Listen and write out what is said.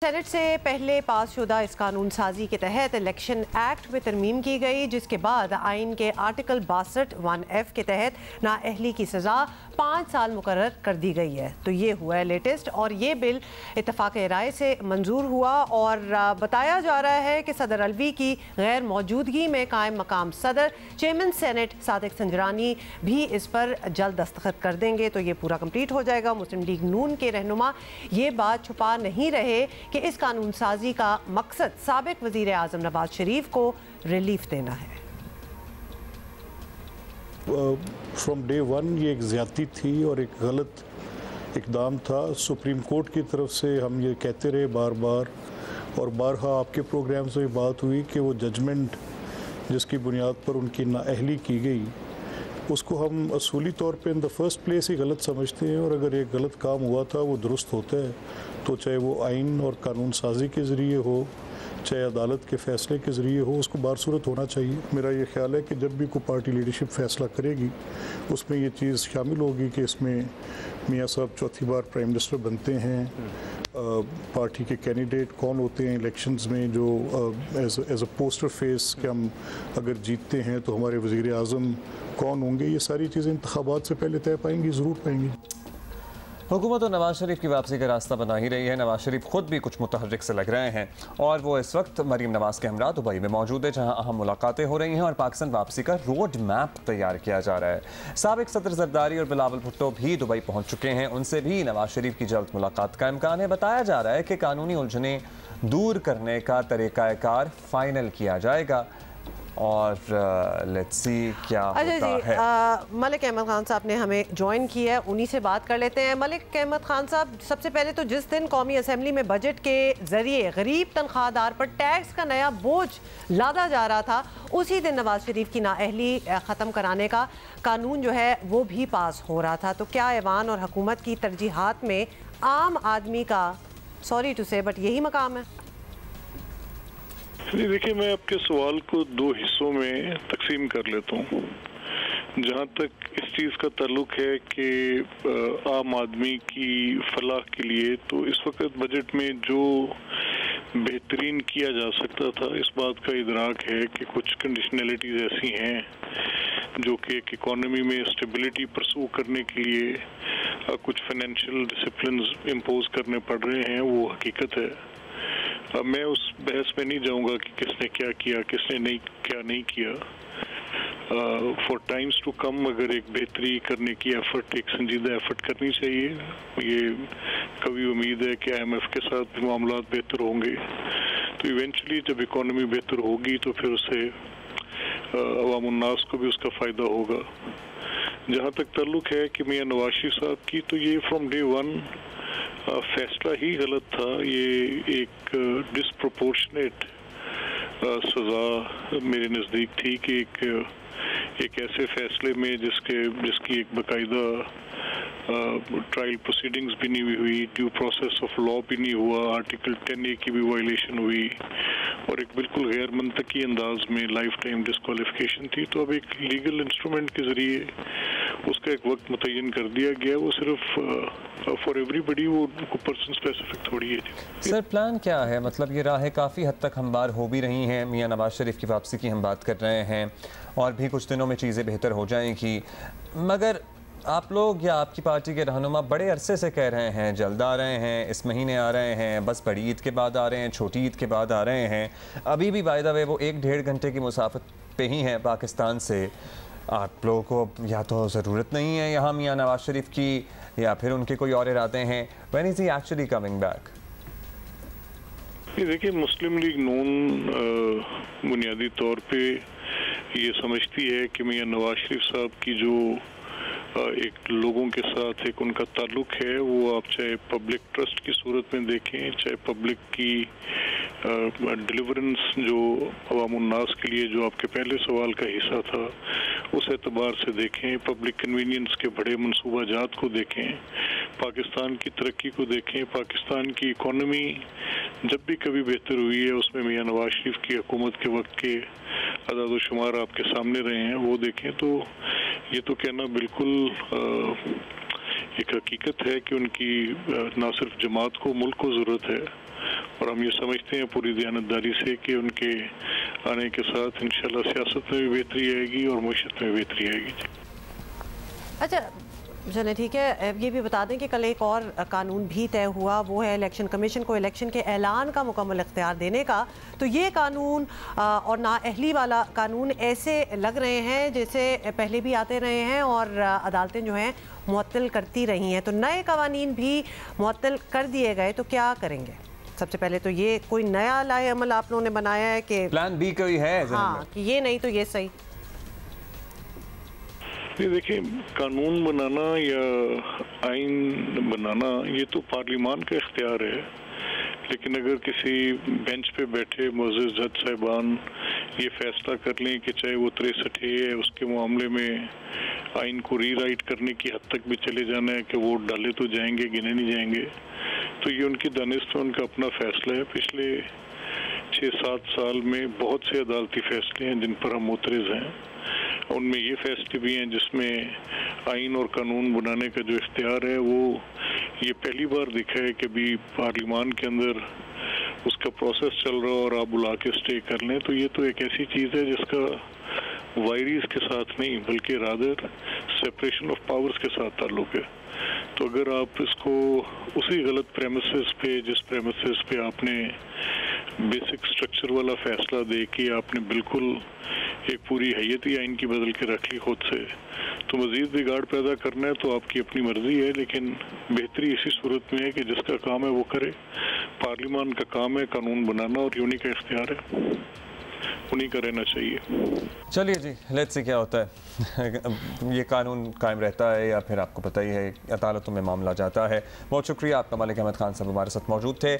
Senate से पहले पास शुदा इस कानून साजी के तहत इलेक्शन एक्ट में तरमीम की गई, जिसके बाद आइन के आर्टिकल 62(1)(f) के तहत नाअहली की सज़ा 5 साल मुकर्रर कर दी गई है। तो ये हुआ है लेटेस्ट, और ये बिल इत्तफाक राय से मंजूर हुआ और बताया जा रहा है कि सदर अलवी की गैर मौजूदगी में कायम मकाम सदर चेयरमैन सेनेट सादिक संजरानी भी इस पर जल्द दस्तखत कर देंगे। तो ये पूरा कंप्लीट हो जाएगा। मुस्लिम लीग नून के रहनुमा ये बात छुपा नहीं रहे कि इस कानून साजी का मकसद साबिक वजीर आजम नवाज शरीफ को रिलीफ देना है। फ्रॉम डे वन ये एक ज़्यादती थी और एक गलत इकदाम था। सुप्रीम कोर्ट की तरफ से हम ये कहते रहे बार बार, और बारहा आपके प्रोग्राम से बात हुई कि वो जजमेंट जिसकी बुनियाद पर उनकी नाअहली की गई उसको हम असूली तौर पे इन द फर्स्ट प्लेस ही गलत समझते हैं, और अगर एक गलत काम हुआ था वो दुरुस्त होता है, तो चाहे वो आइन और कानून साजी के ज़रिए हो, चाहे अदालत के फ़ैसले के ज़रिए हो, उसको बारसूरत होना चाहिए। मेरा ये ख्याल है कि जब भी कोई पार्टी लीडरशिप फ़ैसला करेगी उसमें ये चीज़ शामिल होगी कि इसमें मियाँ साहब चौथी बार प्राइम मिनिस्टर बनते हैं, पार्टी के कैंडिडेट कौन होते हैं इलेक्शंस में जो एज अ पोस्टर फेस कि हम अगर जीतते हैं तो हमारे वज़ीर आज़म कौन होंगे, ये सारी चीज़ें इंतखाबात से पहले तय पाएंगी, ज़रूर पाएंगी। हुकूमत तो नवाज शरीफ की वापसी का रास्ता बना ही रही है। नवाज शरीफ खुद भी कुछ मुतहर्रिक से लग रहे हैं और वो इस वक्त मरीम नवाज के हमरा दुबई में मौजूद है, जहां अहम मुलाकातें हो रही हैं और पाकिस्तान वापसी का रोड मैप तैयार किया जा रहा है। साबिक सदर जरदारी और बिलावल भुट्टो भी दुबई पहुंच चुके हैं, उनसे भी नवाज शरीफ की जल्द मुलाकात का इम्कान है। बताया जा रहा है कि कानूनी उलझने दूर करने का तरीक़ाकार फाइनल किया जाएगा और लेट्स सी क्या होता है। मलिक अहमद खान साहब ने हमें ज्वाइन किया है, उन्हीं से बात कर लेते हैं। मलिक अहमद खान साहब, सबसे पहले तो जिस दिन कौमी असम्बली में बजट के जरिए गरीब तनख्वाहदार पर टैक्स का नया बोझ लादा जा रहा था, उसी दिन नवाज शरीफ की नाअहली ख़त्म कराने का कानून जो है वो भी पास हो रहा था। तो क्या ऐवान और हुकूमत की तरजीहात में आम आदमी का, सॉरी टू से बट, यही मकाम है? देखिए, मैं आपके सवाल को दो हिस्सों में तकसीम कर लेता हूँ। जहाँ तक इस चीज़ का ताल्लुक है कि आम आदमी की फलाह के लिए, तो इस वक्त बजट में जो बेहतरीन किया जा सकता था, इस बात का इदराक है कि कुछ कंडीशनलिटीज़ ऐसी हैं जो कि एक इकॉनमी में स्टेबिलिटी परसू करने के लिए कुछ फाइनेंशियल डिसिप्लिन इम्पोज करने पड़ रहे हैं, वो हकीकत है। अब मैं उस बहस में नहीं जाऊंगा कि किसने क्या किया, किसने नहीं किया। फॉर टाइम्स टू कम अगर एक बेहतरी करने की एफर्ट, एक संजीदा एफर्ट करनी चाहिए। ये कभी उम्मीद है कि IMF के साथ भी मामला बेहतर होंगे, तो इवेंचुअली जब इकॉनमी बेहतर होगी तो फिर उससे अवाम उन्नास को भी उसका फ़ायदा होगा। जहाँ तक ताल्लुक है कि मियाँ नवाज शरीफ साहब की, तो ये फ्रॉम डे वन फैसला ही गलत था। ये एक डिसप्रोपोर्शनेट सज़ा मेरे नज़दीक थी कि एक ऐसे फैसले में जिसकी एक बाकायदा ट्रायल प्रोसीडिंग्स भी नहीं हुई, ड्यू प्रोसेस ऑफ लॉ भी नहीं हुआ, आर्टिकल 10A की भी वायलेशन हुई और एक बिल्कुल गैर मंतकी अंदाज में लाइफ टाइम डिस्क्वालिफिकेशन थी। तो अब एक लीगल इंस्ट्रूमेंट के ज़रिए उसका एक वक्त मुतय्यन कर दिया गया। वो सिर्फ फॉर एवरीबडी, वो पर्सन स्पेसिफिक थोड़ी है। सर, प्लान क्या है? मतलब ये राहें काफ़ी हद तक हमवार हो भी रही हैं। मियाँ नवाज शरीफ की वापसी की हम बात कर रहे हैं और भी कुछ दिनों में चीज़ें बेहतर हो जाएंगी, मगर आप लोग या आपकी पार्टी के रहनुमा बड़े अरसे से कह रहे हैं जल्द आ रहे हैं, इस महीने आ रहे हैं, बस बड़ी ईद के बाद आ रहे हैं, छोटी ईद के बाद आ रहे हैं। अभी भी बाय द वे वो 1-1.5 घंटे की मुसाफत पे ही हैं पाकिस्तान से। आप लोगों को या तो ज़रूरत नहीं है यहाँ मियाँ नवाज शरीफ की, या फिर उनके कोई और इरादे हैं। When is he actually coming back? देखिए, मुस्लिम लीग नून बुनियादी तौर पे ये समझती है कि मियाँ नवाज शरीफ साहब की जो एक लोगों के साथ एक उनका ताल्लुक है, वो आप चाहे पब्लिक ट्रस्ट की सूरत में देखें, चाहे पब्लिक की डिलीवरेंस जो अवाम उन्नास के लिए जो आपके पहले सवाल का हिस्सा था, उस एतबार से देखें, पब्लिक कन्वीनियंस के बड़े मनसूबा जात को देखें, पाकिस्तान की तरक्की को देखें, पाकिस्तान की इकॉनमी जब भी कभी बेहतर हुई है उसमें मियाँ नवाज शरीफ की हुकूमत के वक्त के अदाद शुमार आपके सामने रहे हैं, वो देखें। तो ये तो कहना बिल्कुल एक हकीकत है कि उनकी ना सिर्फ जमात को, मुल्क को ज़रूरत है, और हम ये समझते हैं पूरी दयानतदारी से कि उनके आने के साथ इंशाल्लाह सियासत में भी बेहतरी आएगी और मईशत में भी बेहतरी आएगी। अच्छा चले ठीक है, ये भी बता दें कि कल एक और कानून भी तय हुआ, वो है इलेक्शन कमीशन को इलेक्शन के ऐलान का मुकम्मल इख्तियार देने का। तो ये कानून और नाअहली वाला कानून ऐसे लग रहे हैं जैसे पहले भी आते रहे हैं और अदालतें जो हैं मुअत्तल करती रही हैं। तो नए कवानीन भी मुअत्तल कर दिए गए तो क्या करेंगे? सबसे पहले तो ये कोई नया लाए अमल आप लोगों ने बनाया है कि प्लान बी कोई है? हाँ, कि ये नहीं तो ये सही। ये देखिए, कानून बनाना या आइन बनाना ये तो पार्लिमान का इख्तियार है, लेकिन अगर किसी बेंच पे बैठे मुअज़्ज़िज़ जज साहिबान ये फैसला कर लें कि चाहे वो 63 है उसके मामले में आइन को रीराइट करने की हद तक भी चले जाना है कि वोट डाले तो जाएंगे गिने नहीं जाएंगे, तो ये उनकी दानिश में उनका अपना फैसला है। पिछले 6-7 साल में बहुत से अदालती फैसले हैं जिन पर हम मुतरज़ हैं, उनमें ये फैसले भी हैं जिसमें आइन और कानून बनाने का जो इख्तियार है वो ये पहली बार दिखा है कि भी पार्लिमान के अंदर उसका प्रोसेस चल रहा और आप बुला के स्टे कर लें। तो ये तो एक ऐसी चीज़ है जिसका वायरीज के साथ नहीं बल्कि रादर सेपरेशन ऑफ पावर्स के साथ ताल्लुक है। तो अगर आप इसको उसी गलत प्रेमिसेस पे जिस प्रेमिसेस पे आपने बेसिक स्ट्रक्चर वाला फैसला दे के आपने बिल्कुल एक पूरी हैयत ही आइन की बदल के रख ली खुद से, तो मज़ीद बिगाड़ पैदा करना है तो आपकी अपनी मर्जी है, लेकिन बेहतरी इसी सूरत में है कि जिसका काम है वो करे। पार्लिमान का काम है कानून बनाना और उन्हीं का इख्तियार है, उन्हीं का रहना चाहिए। चलिए जी, लेट्स से क्या होता है ये कानून कायम रहता है या फिर आपको पता ही है अदालतों में मामला जाता है। बहुत शुक्रिया, आपका मलिक अहमद खान साहब हमारे साथ मौजूद थे।